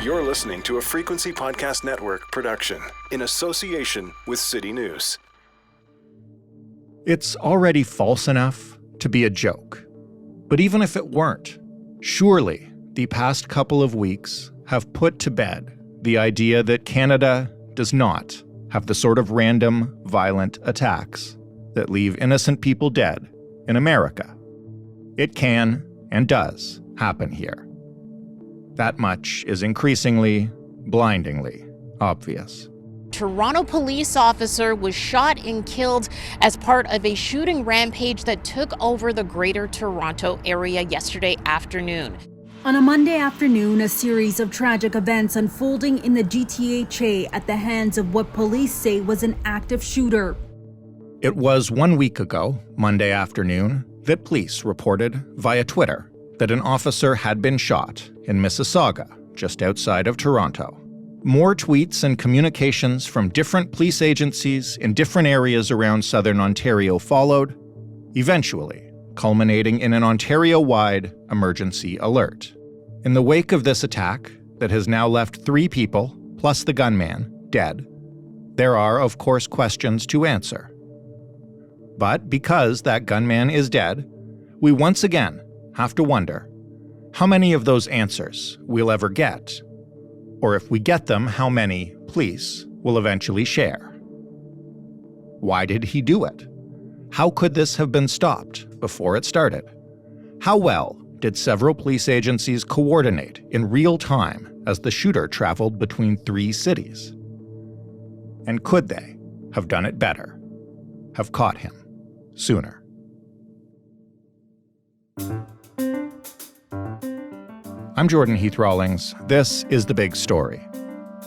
You're listening to a Frequency Podcast Network production in association with CityNews. It's already false enough to be a joke. But even if it weren't, surely the past couple of weeks have put to bed the idea that Canada does not have the sort of random, violent attacks that leave innocent people dead in America. It can and does happen here. That much is increasingly, blindingly obvious. Toronto police officer was shot and killed as part of a shooting rampage that took over the Greater Toronto area yesterday afternoon. On a Monday afternoon, a series of tragic events unfolding in the GTHA at the hands of what police say was an active shooter. It was 1 week ago, Monday afternoon, that police reported via Twitter that an officer had been shot in Mississauga, just outside of Toronto. More tweets and communications from different police agencies in different areas around southern Ontario followed, eventually culminating in an Ontario-wide emergency alert. In the wake of this attack, that has now left 3 people, plus the gunman, dead, there are, of course, questions to answer. But because that gunman is dead, we once again have to wonder how many of those answers we'll ever get, or if we get them, how many police will eventually share. Why did he do it? How could this have been stopped before it started? How well did several police agencies coordinate in real time as the shooter traveled between 3 cities? And could they have done it better? Have caught him sooner? I'm Jordan Heath-Rawlings. This is The Big Story.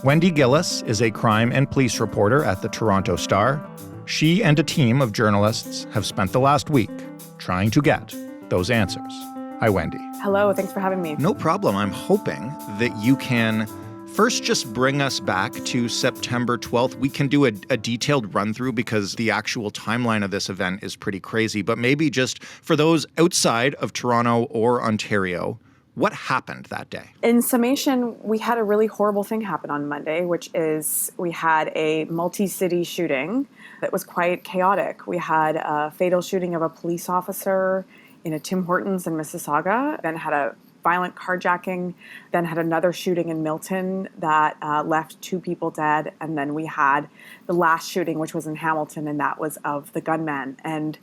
Wendy Gillis is a crime and police reporter at the Toronto Star. She and a team of journalists have spent the last week trying to get those answers. Hi, Wendy. Hello, thanks for having me. No problem. I'm hoping that you can first just bring us back to September 12th. We can do a detailed run-through because the actual timeline of this event is pretty crazy. But maybe just for those outside of Toronto or Ontario, what happened that day? In summation, we had a really horrible thing happen on Monday, which is we had a multi-city shooting that was quite chaotic. We had a fatal shooting of a police officer in a Tim Hortons in Mississauga, then had a violent carjacking, then had another shooting in Milton that left 2 people dead, and then we had the last shooting, which was in Hamilton, and that was of the gunman. And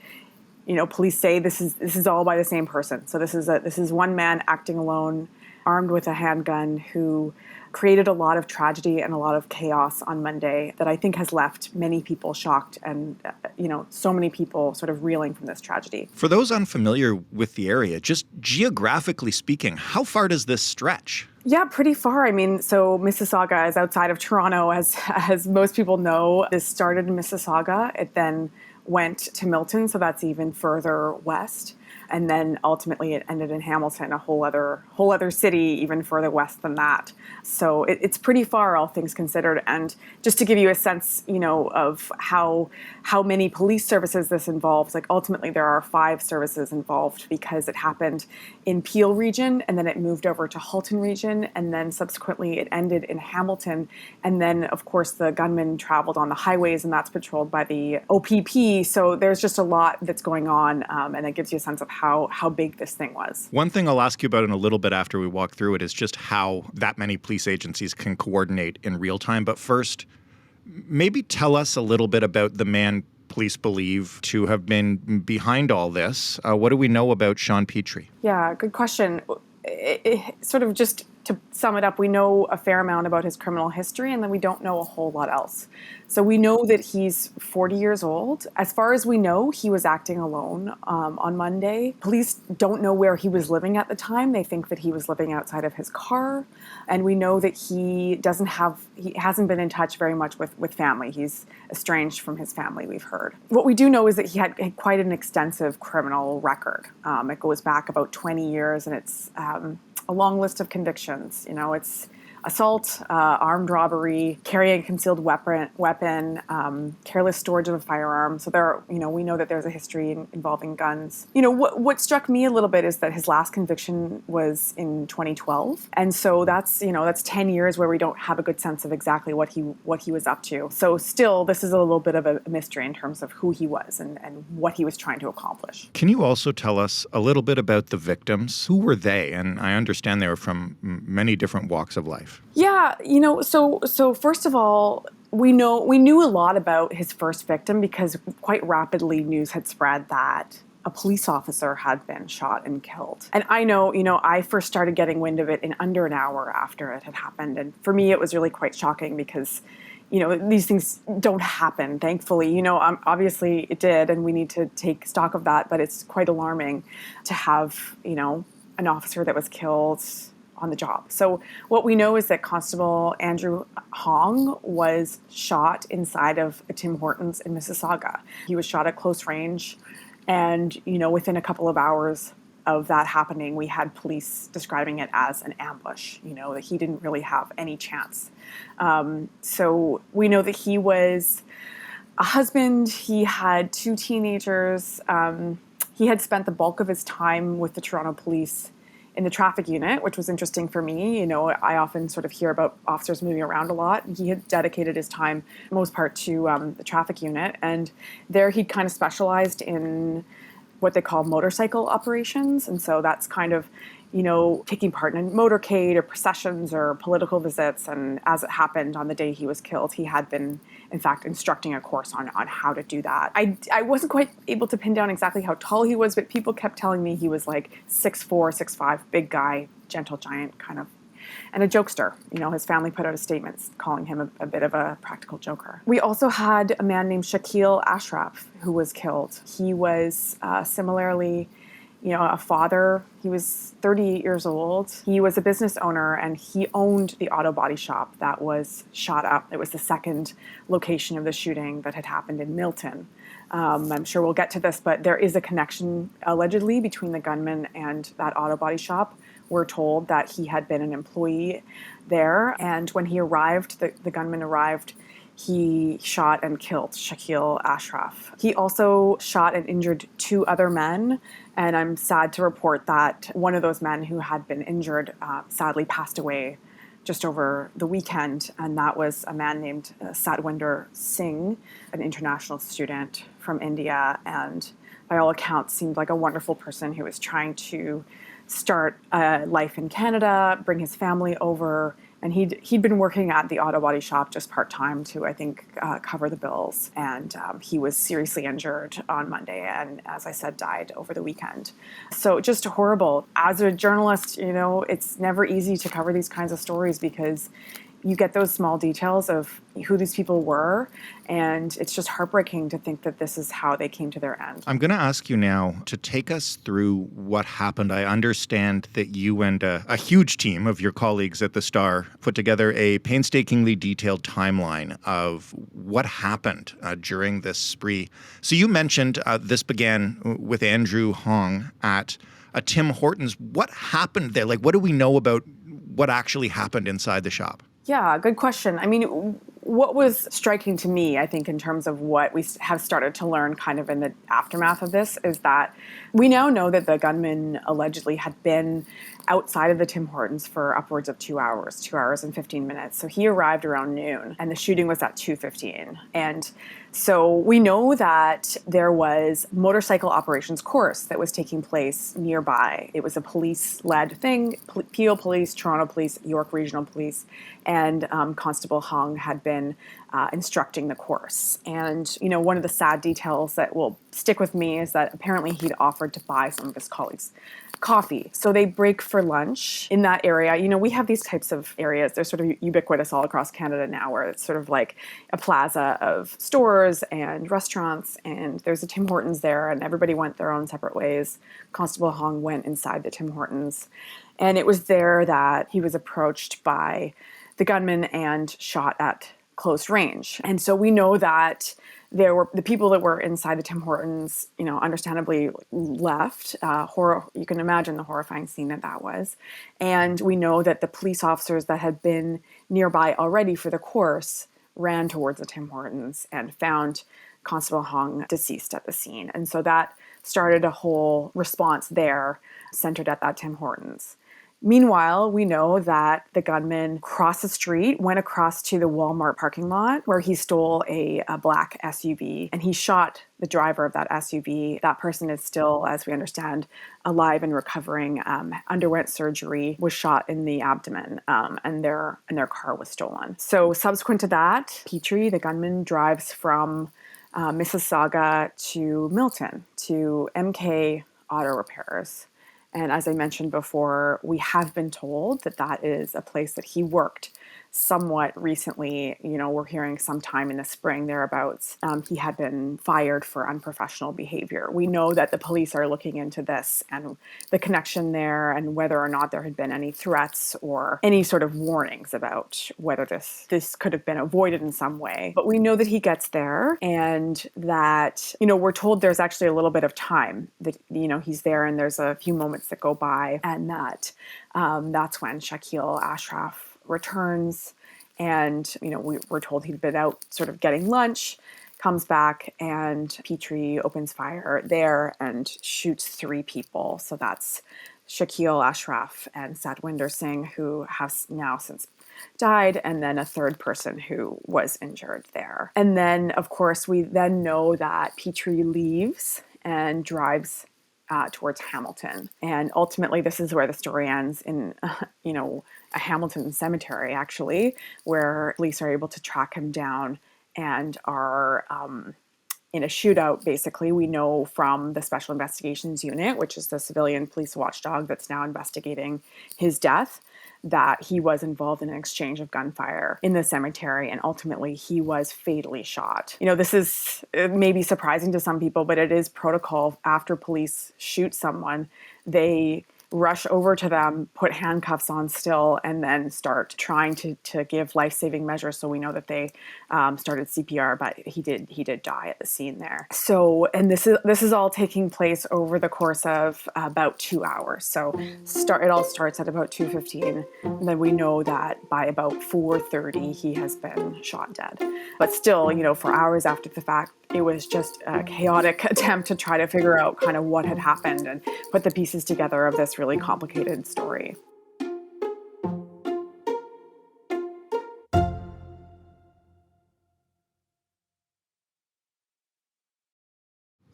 you know, police say this is all by the same person. So this is one man acting alone, armed with a handgun, who created a lot of tragedy and a lot of chaos on Monday that I think has left many people shocked and, so many people sort of reeling from this tragedy. For those unfamiliar with the area, just geographically speaking, how far does this stretch? Yeah, pretty far. I mean, so Mississauga is outside of Toronto, as most people know. This started in Mississauga. It then went to Milton, so that's even further west. And then ultimately it ended in Hamilton, a whole other city even further west than that. So it's pretty far, all things considered. And just to give you a sense, of how many police services this involves, like ultimately there are 5 services involved because it happened in Peel region and then it moved over to Halton region and then subsequently it ended in Hamilton. And then of course the gunman traveled on the highways and that's patrolled by the OPP. So there's just a lot that's going on and it gives you a sense of how big this thing was. One thing I'll ask you about in a little bit after we walk through it is just how that many police agencies can coordinate in real time. But first, maybe tell us a little bit about the man police believe to have been behind all this. What do we know about Sean Petrie? Yeah, good question. Sort of just to sum it up, we know a fair amount about his criminal history and then we don't know a whole lot else. So we know that he's 40 years old. As far as we know, he was acting alone on Monday. Police don't know where he was living at the time. They think that he was living outside of his car. And we know that he hasn't been in touch very much with family. He's estranged from his family, we've heard. What we do know is that he had quite an extensive criminal record. It goes back about 20 years and it's a long list of convictions. It's assault, armed robbery, carrying a concealed weapon, careless storage of a firearm. So we know that there's a history involving guns. What struck me a little bit is that his last conviction was in 2012, and so that's 10 years where we don't have a good sense of exactly what he was up to. So still, this is a little bit of a mystery in terms of who he was and what he was trying to accomplish. Can you also tell us a little bit about the victims? Who were they? And I understand they were from many different walks of life. Yeah, so first of all, we knew a lot about his first victim because quite rapidly news had spread that a police officer had been shot and killed. And I know, I first started getting wind of it in under an hour after it had happened. And for me, it was really quite shocking because these things don't happen, thankfully. Obviously it did, and we need to take stock of that, but it's quite alarming to have, an officer that was killed on the job. So what we know is that Constable Andrew Hong was shot inside of a Tim Hortons in Mississauga. He was shot at close range, and, within a couple of hours of that happening, we had police describing it as an ambush, that he didn't really have any chance. So we know that he was a husband. He had 2 teenagers. He had spent the bulk of his time with the Toronto police in the traffic unit, which was interesting for me. I often sort of hear about officers moving around a lot. He had dedicated his time, most part, to the traffic unit. And there he'd kind of specialized in what they call motorcycle operations. And so that's kind of, taking part in a motorcade or processions or political visits. And as it happened on the day he was killed, he had been, in fact, instructing a course on how to do that. I wasn't quite able to pin down exactly how tall he was, but people kept telling me he was like 6'4", 6'5", big guy, gentle giant kind of, and a jokester. His family put out a statement calling him a bit of a practical joker. We also had a man named Shakil Ashraf who was killed. He was similarly, a father. He was 38 years old. He was a business owner, and he owned the auto body shop that was shot up. It was the second location of the shooting that had happened in Milton. I'm sure we'll get to this, but there is a connection, allegedly, between the gunman and that auto body shop. We're told that he had been an employee there, and when he arrived, the gunman arrived, he shot and killed Shakil Ashraf. He also shot and injured 2 other men, and I'm sad to report that one of those men who had been injured sadly passed away just over the weekend, and that was a man named Satwinder Singh, an international student from India, and by all accounts seemed like a wonderful person who was trying to start a life in Canada, bring his family over. And he'd been working at the auto body shop just part-time to, I think, cover the bills. And he was seriously injured on Monday and, as I said, died over the weekend. So just horrible. As a journalist, it's never easy to cover these kinds of stories because you get those small details of who these people were, and it's just heartbreaking to think that this is how they came to their end. I'm going to ask you now to take us through what happened. I understand that you and a huge team of your colleagues at the Star put together a painstakingly detailed timeline of what happened during this spree. So you mentioned this began with Andrew Hong at a Tim Hortons. What happened there? Like, what do we know about what actually happened inside the shop? Yeah, good question. I mean, what was striking to me, I think, in terms of what we have started to learn kind of in the aftermath of this is that we now know that the gunman allegedly had been outside of the Tim Hortons for upwards of 2 hours, 2 hours and 15 minutes. So he arrived around noon and the shooting was at 2:15. And so we know that there was motorcycle operations course that was taking place nearby. It was a police-led thing, Peel Police, Toronto Police, York Regional Police, and Constable Hong had been instructing the course. And, one of the sad details that will stick with me is that apparently he'd offered to buy some of his colleagues coffee. So they break for lunch in that area. We have these types of areas. They're sort of ubiquitous all across Canada now, where it's sort of like a plaza of stores and restaurants, and there's a Tim Hortons there, and everybody went their own separate ways. Constable Hong went inside the Tim Hortons, and it was there that he was approached by the gunman and shot at close range. And so we know that there were the people that were inside the Tim Hortons, understandably left. You can imagine the horrifying scene that was. And we know that the police officers that had been nearby already for the course ran towards the Tim Hortons and found Constable Hong deceased at the scene. And so that started a whole response there centered at that Tim Hortons. Meanwhile, we know that the gunman crossed the street, went across to the Walmart parking lot where he stole a black SUV, and he shot the driver of that SUV. That person is still, as we understand, alive and recovering, underwent surgery, was shot in the abdomen, and their car was stolen. So subsequent to that, Petrie, the gunman, drives from Mississauga to Milton to MK Auto Repairs. And as I mentioned before, we have been told that that is a place that he worked somewhat recently. We're hearing sometime in the spring thereabouts, he had been fired for unprofessional behavior. We know that the police are looking into this and the connection there and whether or not there had been any threats or any sort of warnings about whether this could have been avoided in some way. But we know that he gets there and that, we're told there's actually a little bit of time that, he's there and there's a few moments that go by and that that's when Shakil Ashraf returns and we're told he'd been out sort of getting lunch, comes back and Petrie opens fire there and shoots 3 people. So that's Shakil Ashraf and Satwinder Singh, who have now since died, and then a third person who was injured there. And then of course we then know that Petrie leaves and drives towards Hamilton. And ultimately, this is where the story ends in, a Hamilton cemetery, actually, where police are able to track him down and are in a shootout, basically. We know from the Special Investigations Unit, which is the civilian police watchdog that's now investigating his death, that he was involved in an exchange of gunfire in the cemetery, and ultimately he was fatally shot. This is maybe surprising to some people, but it is protocol. After police shoot someone, they rush over to them, put handcuffs on still, and then start trying to give life-saving measures. So we know that they started CPR, but he did die at the scene there. So, and this is all taking place over the course of about 2 hours. So it all starts at about 2:15, and then we know that by about 4:30 he has been shot dead. But still, for hours after the fact, it was just a chaotic attempt to try to figure out kind of what had happened and put the pieces together of this really complicated story.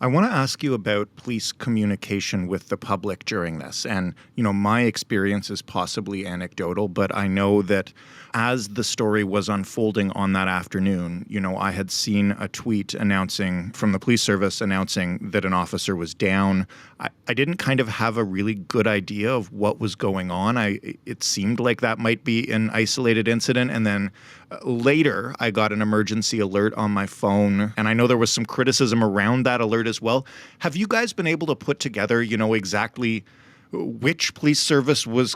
I want to ask you about police communication with the public during this. And, my experience is possibly anecdotal, but I know that as the story was unfolding on that afternoon, I had seen a tweet from the police service announcing that an officer was down. I didn't kind of have a really good idea of what was going on. It seemed like that might be an isolated incident. And then later, I got an emergency alert on my phone, and I know there was some criticism around that alert as well. Have you guys been able to put together, exactly which police service was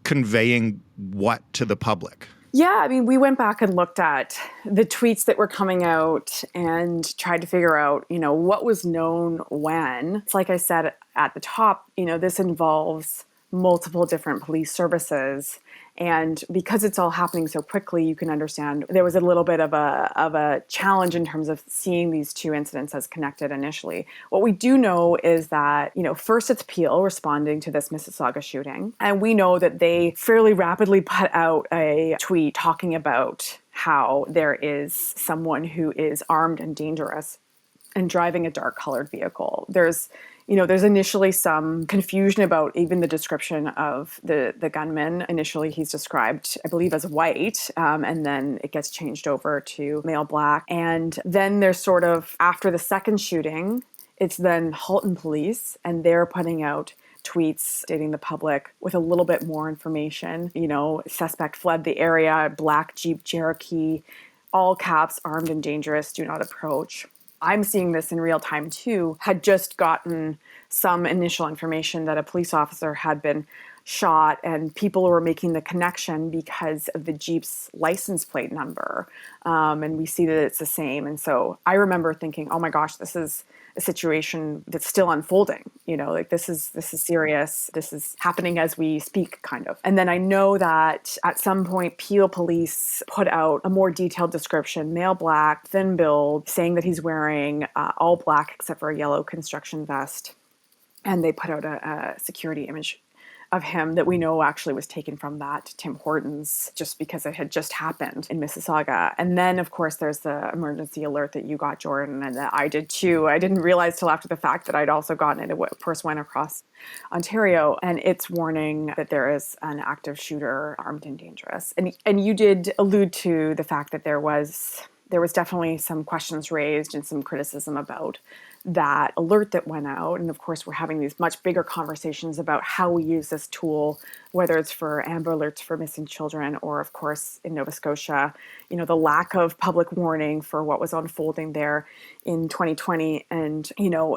conveying what to the public? Yeah, we went back and looked at the tweets that were coming out and tried to figure out, what was known when. It's like I said at the top, this involves multiple different police services. And because it's all happening so quickly, you can understand there was a little bit of a challenge in terms of seeing these two incidents as connected initially. What we do know is that, first it's Peel responding to this Mississauga shooting. And we know that they fairly rapidly put out a tweet talking about how there is someone who is armed and dangerous and driving a dark colored vehicle. There's initially some confusion about even the description of the gunman. Initially, he's described, I believe, as white, and then it gets changed over to male black. And then there's sort of, after the second shooting, it's then Halton Police, and they're putting out tweets stating the public with a little bit more information. Suspect fled the area, black Jeep Cherokee, all caps, armed and dangerous, do not approach. I'm seeing this in real time too, had just gotten some initial information that a police officer had been shot, and people were making the connection because of the Jeep's license plate number. And we see that it's the same. And so I remember thinking, oh my gosh, this is a situation that's still unfolding. Like this is serious. This is happening as we speak, kind of. And then I know that at some point, Peel Police put out a more detailed description, male black, thin build, saying that he's wearing all black except for a yellow construction vest. And they put out a security image of him that we know actually was taken from that Tim Hortons, just because it had just happened in Mississauga. And then, of course, there's the emergency alert that you got, Jordan, and that I did too. I didn't realize till after the fact that I'd also gotten it. It first went across Ontario, and it's warning that there is an active shooter, armed and dangerous. And you did allude to the fact that there was definitely some questions raised and some criticism about that alert that went out. And of course, we're having these much bigger conversations about how we use this tool, whether it's for Amber Alerts for missing children, or of course in Nova Scotia, the lack of public warning for what was unfolding there in 2020. And,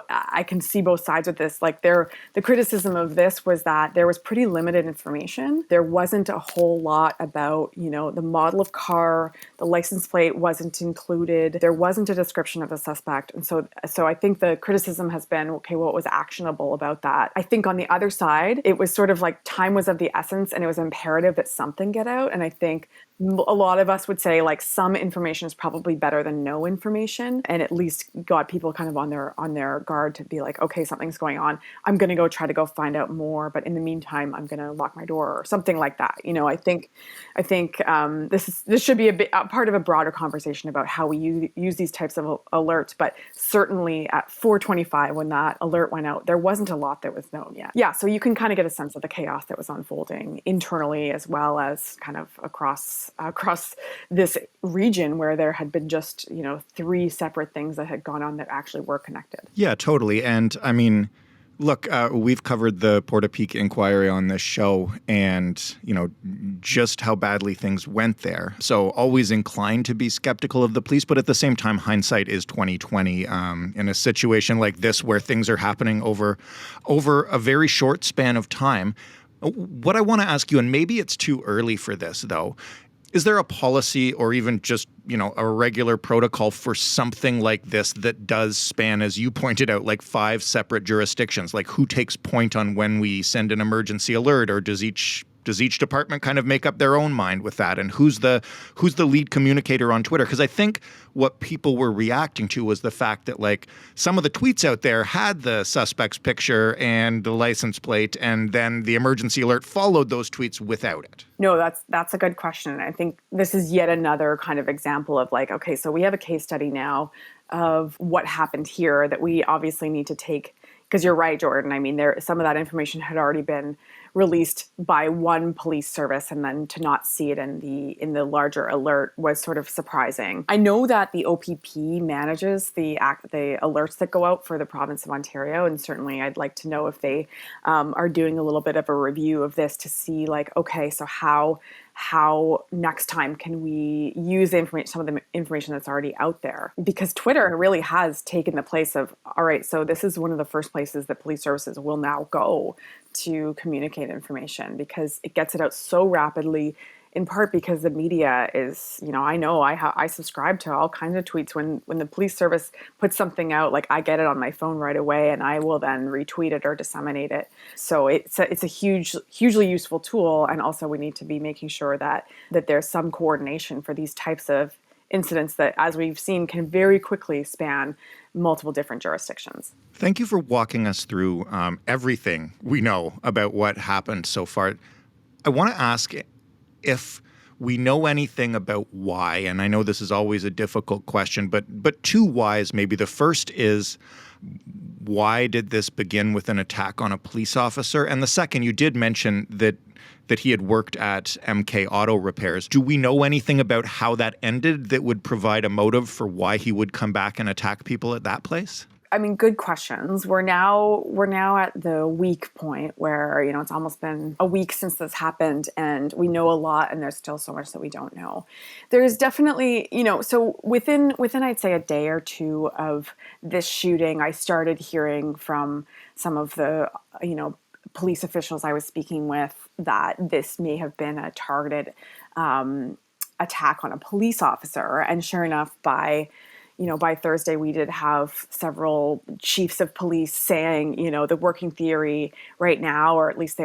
I can see both sides of this. Like the criticism of this was that there was pretty limited information. There wasn't a whole lot about, the model of car, the license plate wasn't included. There wasn't a description of the suspect. And so I think the criticism has been, okay, what was actionable about that? I think on the other side, it was sort of like time was of the essence, and it was imperative that something get out. And I think a lot of us would say like some information is probably better than no information, and at least got people kind of on their guard to be like, okay, something's going on. I'm going to try to find out more, but in the meantime, I'm going to lock my door or something like that. I think this should be a part of a broader conversation about how we use these types of alerts. But certainly at 4:25, when that alert went out, there wasn't a lot that was known yet. Yeah, so you can kind of get a sense of the chaos that was unfolding internally as well as kind of across this region where there had been just, 3 separate things that had gone on that actually were connected. Yeah, totally. And I mean, look, we've covered the Portapique inquiry on this show and, just how badly things went there. So always inclined to be skeptical of the police, but at the same time, hindsight is 2020. In a situation like this where things are happening over a very short span of time, what I want to ask you, and maybe it's too early for this, though, is there a policy or even just, a regular protocol for something like this that does span, as you pointed out, like 5 separate jurisdictions? Like who takes point on when we send an emergency alert, or does each department kind of make up their own mind with that? And who's the lead communicator on Twitter? Because I think what people were reacting to was the fact that like some of the tweets out there had the suspect's picture and the license plate, and then the emergency alert followed those tweets without it. No, that's a good question. I think this is yet another kind of example of like, okay, so we have a case study now of what happened here that we obviously need to take, because you're right, Jordan. I mean, some of that information had already been released by one police service, and then to not see it in the larger alert was sort of surprising. I know that the OPP manages the alerts that go out for the province of Ontario, and certainly I'd like to know if they are doing a little bit of a review of this to see like, okay, so how next time can we use some of the information that's already out there? Because Twitter really has taken the place of, all right, so this is one of the first places that police services will now go to communicate information, because it gets it out so rapidly, in part because the media is, I subscribe to all kinds of tweets. When the police service puts something out, like I get it on my phone right away, and I will then retweet it or disseminate it. So it's a hugely useful tool. And also we need to be making sure that there's some coordination for these types of incidents that, as we've seen, can very quickly span multiple different jurisdictions. Thank you for walking us through everything we know about what happened so far. I want to ask if we know anything about why, and I know this is always a difficult question, but 2 whys maybe. The first is, why did this begin with an attack on a police officer? And the second, you did mention that he had worked at MK Auto Repairs. Do we know anything about how that ended that would provide a motive for why he would come back and attack people at that place? I mean, good questions. We're now at the week point where, it's almost been a week since this happened, and we know a lot, and there's still so much that we don't know. There's definitely, so within I'd say a day or 2 of this shooting, I started hearing from some of the, police officials I was speaking with that this may have been a targeted attack on a police officer. And sure enough, by Thursday, we did have several chiefs of police saying, the working theory right now, or at least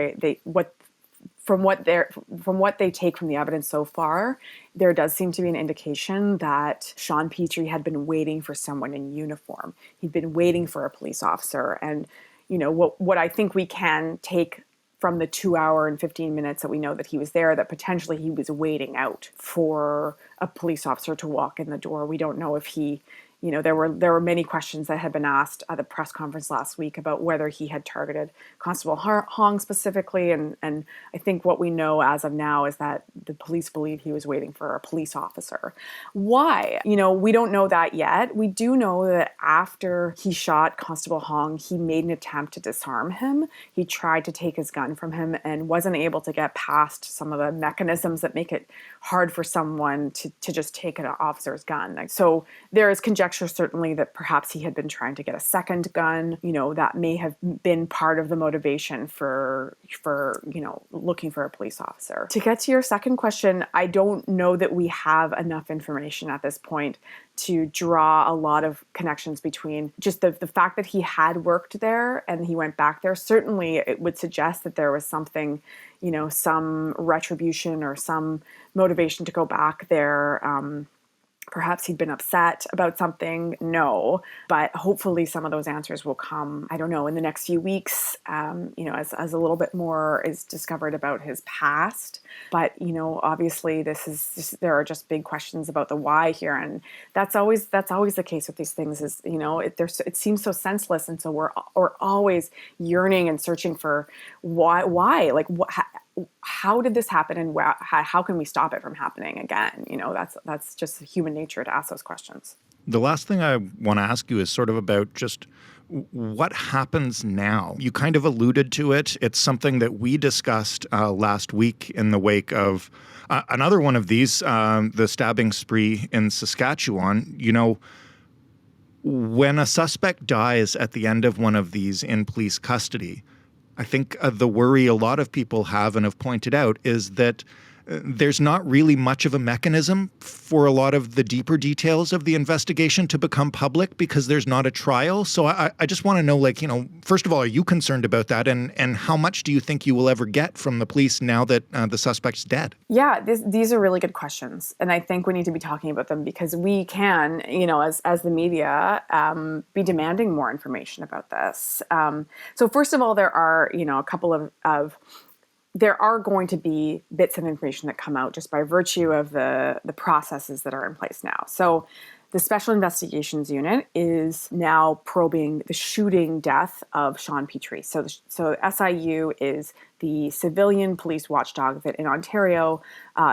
from what they take from the evidence so far, there does seem to be an indication that Sean Petrie had been waiting for someone in uniform. He'd been waiting for a police officer. And, what I think we can take from the 2 hour and 15 minutes that we know that he was there, that potentially he was waiting out for a police officer to walk in the door. We don't know if he, there were many questions that had been asked at the press conference last week about whether he had targeted Constable Hong specifically. And I think what we know as of now is that the police believe he was waiting for a police officer. Why? We don't know that yet. We do know that after he shot Constable Hong, he made an attempt to disarm him. He tried to take his gun from him and wasn't able to get past some of the mechanisms that make it hard for someone to just take an officer's gun. So there is conjecture certainly that perhaps he had been trying to get a second gun. That may have been part of the motivation for looking for a police officer. To get to your second question, I don't know that we have enough information at this point to draw a lot of connections between just the fact that he had worked there and he went back there. Certainly it would suggest that there was something, some retribution or some motivation to go back there. Perhaps he'd been upset about something. No, but hopefully some of those answers will come, I don't know, in the next few weeks, as a little bit more is discovered about his past. But, obviously there are just big questions about the why here. And that's always the case with these things is, it seems so senseless. And so we're always yearning and searching for why, like how did this happen and how can we stop it from happening again? That's just human nature to ask those questions. The last thing I want to ask you is sort of about just what happens now. You kind of alluded to it. It's something that we discussed last week in the wake of another one of these, the stabbing spree in Saskatchewan. When a suspect dies at the end of one of these in police custody, I think the worry a lot of people have and have pointed out is that there's not really much of a mechanism for a lot of the deeper details of the investigation to become public because there's not a trial. So I just want to know, first of all, are you concerned about that? And how much do you think you will ever get from the police now that the suspect's dead? Yeah, these are really good questions. And I think we need to be talking about them because we can, as the media, be demanding more information about this. So first of all, there are, a couple of there are going to be bits of information that come out just by virtue of the processes that are in place now. So the Special Investigations Unit is now probing the shooting death of Sean Petrie. So SIU is the civilian police watchdog that in Ontario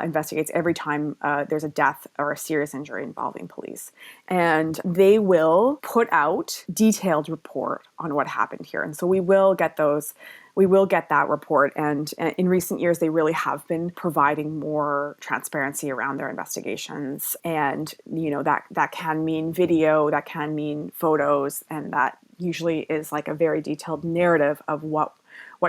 investigates every time there's a death or a serious injury involving police. And they will put out detailed report on what happened here. And so we will get that report. And in recent years, they really have been providing more transparency around their investigations. And, that can mean video, that can mean photos, and that usually is like a very detailed narrative of what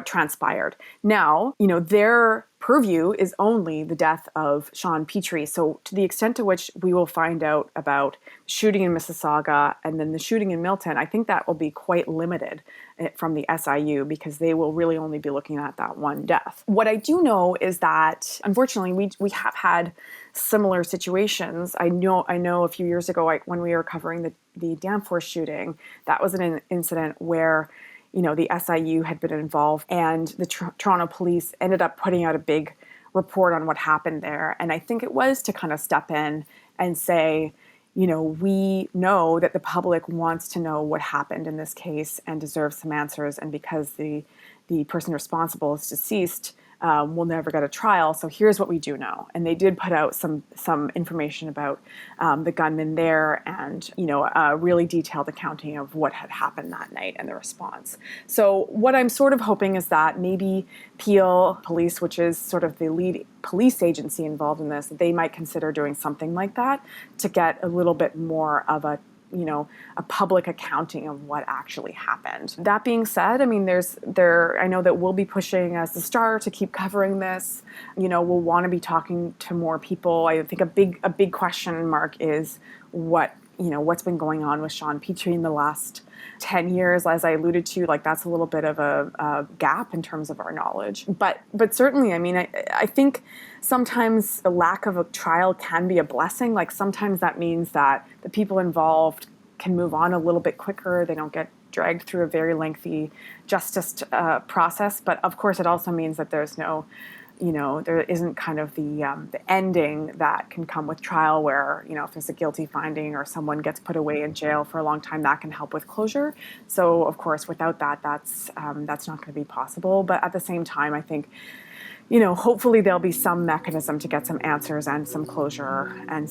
transpired. Now, their purview is only the death of Sean Petrie. So to the extent to which we will find out about shooting in Mississauga and then the shooting in Milton, I think that will be quite limited from the SIU because they will really only be looking at that one death. What I do know is that, unfortunately, we have had similar situations. I know a few years ago when we were covering the Danforth shooting, that was an incident where the SIU had been involved and the Toronto police ended up putting out a big report on what happened there. And I think it was to kind of step in and say, we know that the public wants to know what happened in this case and deserves some answers. And because the person responsible is deceased, we'll never get a trial. So here's what we do know. And they did put out some information about the gunman there and, a really detailed accounting of what had happened that night and the response. So what I'm sort of hoping is that maybe Peel Police, which is sort of the lead police agency involved in this, they might consider doing something like that to get a little bit more of a a public accounting of what actually happened. That being said, I mean, I know that we'll be pushing as the Star to keep covering this. We'll want to be talking to more people. I think a big question mark is what's been going on with Sean Petrie in the last 10 years, as I alluded to. That's a little bit of a gap in terms of our knowledge. But certainly, I mean, I think sometimes the lack of a trial can be a blessing. Sometimes that means that the people involved can move on a little bit quicker. They don't get dragged through a very lengthy justice process. But of course, it also means that there's no there isn't kind of the ending that can come with trial where, if there's a guilty finding or someone gets put away in jail for a long time, that can help with closure. So, of course, without that, that's not going to be possible. But at the same time, I think, hopefully there'll be some mechanism to get some answers and some closure and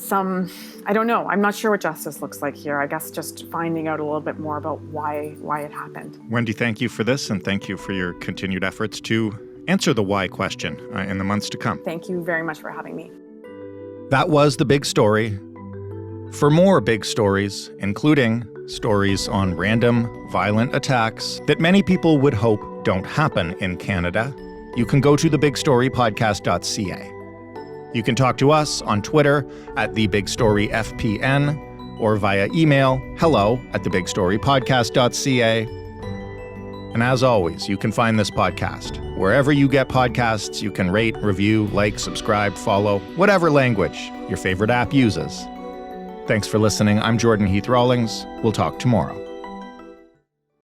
I don't know. I'm not sure what justice looks like here. I guess just finding out a little bit more about why it happened. Wendy, thank you for this, and thank you for your continued efforts to answer the why question in the months to come. Thank you very much for having me. That was The Big Story. For more big stories, including stories on random, violent attacks that many people would hope don't happen in Canada, you can go to thebigstorypodcast.ca. You can talk to us on Twitter at TheBigStoryFPN or via email hello@thebigstorypodcast.ca. And as always, you can find this podcast wherever you get podcasts. You can rate, review, like, subscribe, follow, whatever language your favorite app uses. Thanks for listening. I'm Jordan Heath Rawlings. We'll talk tomorrow.